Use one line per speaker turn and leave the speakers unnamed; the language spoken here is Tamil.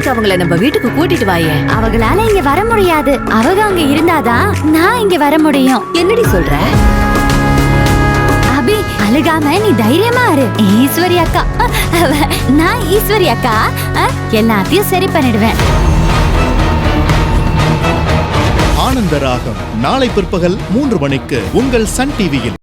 இன்னைக்கு அவங்கள நம்ம வீட்டுக்கு கூட்டிட்டு வாயே.
அவங்களால இங்க வர முடியாது. அவங்க அங்க இருந்தாதான் நான் இங்க வர முடியும்.
என்னடி சொல்ற?
அபி, அழுகாம நீ தைரியமா இரு. ஈஸ்வரி அக்கா, நான் ஈஸ்வரி அக்கா, எல்லாத்தையும் சரி பண்ணிடுவேன்.
ஆனந்த ராகம் நாளை பிற்பகல் 3 மணிக்கு உங்கள் சன் டிவியில்.